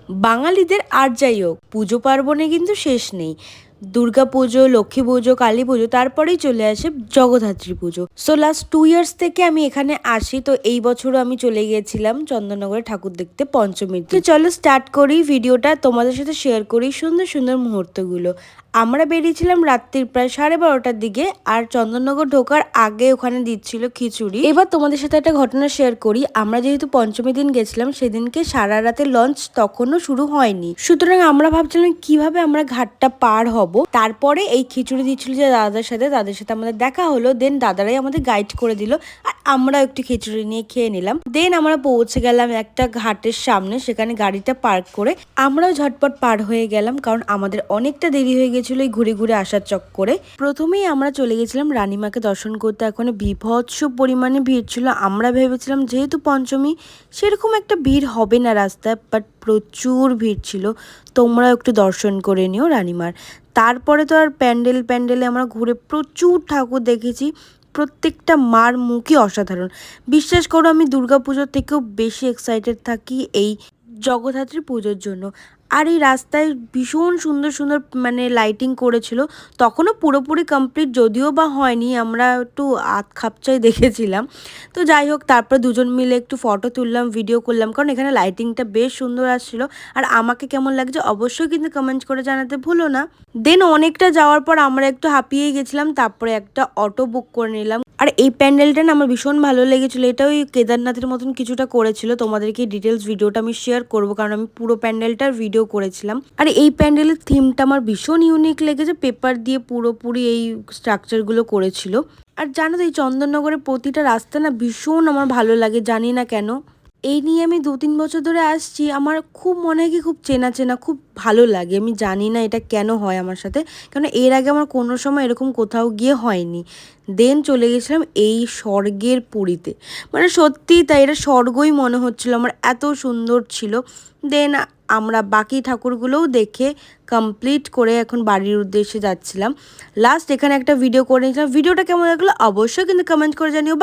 বাঙালিদের আর যাই হোক পুজো পার্বণে কিন্তু শেষ নেই। দুর্গা পুজো, লক্ষ্মী পুজো, কালী পুজো, তারপরেই চলে আসে জগদ্ধাত্রী পুজো। সো লাস্ট 2 ইয়ার্স থেকে আমি এখানে আসি। তো এই বছরও আমি চলে গিয়েছিলাম চন্দননগরে ঠাকুর দেখতে পঞ্চমীর দিন। তো চলো স্টার্ট করি ভিডিওটা, তোমাদের সাথে শেয়ার করি সুন্দর সুন্দর মুহূর্তগুলো। আমরা বেরিয়েছিলাম রাত্রির প্রায় 12:30টার দিকে, আর চন্দননগর ঢোকার আগে ওখানে দিচ্ছিল খিচুড়ি। এবার তোমাদের সাথে একটা ঘটনা শেয়ার করি। আমরা যেহেতু পঞ্চমী দিন গেছিলাম, সেদিনকে সারা রাতে লঞ্চ তখনও শুরু হয়নি, সুতরাং আমরা ভাবছিলাম কিভাবে আমরা ঘাটটা পার হব। তারপরে এই খিচুড়ি দিচ্ছিল যে তাদের সাথে আমাদের দেখা হলো। দেন দাদারাই আমাদের গাইড করে দিল, আর আমরা একটু খিচুড়ি নিয়ে খেয়ে নিলাম। দেন আমরা পৌঁছে গেলাম একটা ঘাটের সামনে, সেখানে গাড়িটা পার্ক করে আমরাও ঝটপট পার হয়ে গেলাম, কারণ আমাদের অনেকটা দেরি হয়ে গেছিল এই ঘুরে ঘুরে আসার চক্করে। প্রথমেই আমরা চলে গেছিলাম রানীমাকে দর্শন করতে। এখন বিভৎস পরিমাণে ভিড় ছিল। আমরা ভেবেছিলাম যেহেতু পঞ্চমী সেরকম একটা ভিড় হবে না রাস্তায়, বাট প্রচুর ভিড় ছিল। তোমরা একটু দর্শন করে নিও রানীমার। তারপরে তো আর প্যান্ডেলে আমরা ঘুরে প্রচুর ঠাকুর দেখেছি। প্রত্যেকটা মার মুখই অসাধারণ। বিশ্বাস করো, আমি দুর্গাপুজোর থেকেও বেশি এক্সাইটেড থাকি এই জগদ্ধাত্রী পুজোর জন্য। আর এই রাস্তায় ভীষণ সুন্দর সুন্দর লাইটিং করেছিল। তখনও পুরোপুরি কমপ্লিট যদিও বা হয়নি, আমরা একটু আধ খাপচাই দেখেছিলাম। তো যাই হোক, তারপর দুজন মিলে একটু ফটো তুললাম, ভিডিও করলাম, কারণ এখানে লাইটিংটা বেশ সুন্দর আসছিল। আর আমাকে কেমন লাগছে অবশ্যই কিন্তু কমেন্ট করে জানাতে ভুলো না। দেন অনেকটা যাওয়ার পর আমরা একটু হাঁপিয়ে গেছিলাম, তারপরে একটা অটো বুক করে নিলাম। আর এই প্যান্ডেলটা না আমার ভীষণ ভালো লেগেছিলো। এটা ওই কেদারনাথের মতন কিছুটা করেছিল। তোমাদেরকে ডিটেলস ভিডিওটা আমি শেয়ার করবো, কারণ আমি পুরো প্যান্ডেলটার ভিডিও করেছিলাম। আর এই প্যান্ডেলের থিমটা আমার ভীষণ ইউনিক লেগেছে। পেপার দিয়ে পুরোপুরি এই স্ট্রাকচারগুলো করেছিল। আর জানো তো, এই চন্দননগরের প্রতিটা রাস্তা না ভীষণ আমার ভালো লাগে, জানি না কেন। এই নিয়ে আমি 2-3 বছর ধরে আসছি। আমার খুব মনে হয় কি খুব চেনা চেনা, খুব ভালো লাগে। আমি জানি না এটা কেন হয় আমার সাথে, কারণ এর আগে আমার কোনো সময় এরকম কোথাও গিয়ে হয়নি। দেন চলে গেছিলাম এই স্বর্গের পুরীতে। সত্যি তাই, এটা স্বর্গই মনে হচ্ছিল আমার, এত সুন্দর ছিল। দেন আমরা বাকি ঠাকুরগুলোও দেখে কমপ্লিট করে এখন বাড়ির উদ্দেশ্যে যাচ্ছিলাম। লাস্ট এখানে একটা ভিডিও করে নিয়েছিলাম। ভিডিওটা কেমন লাগলো অবশ্যই কিন্তু কমেন্ট করে জানিও।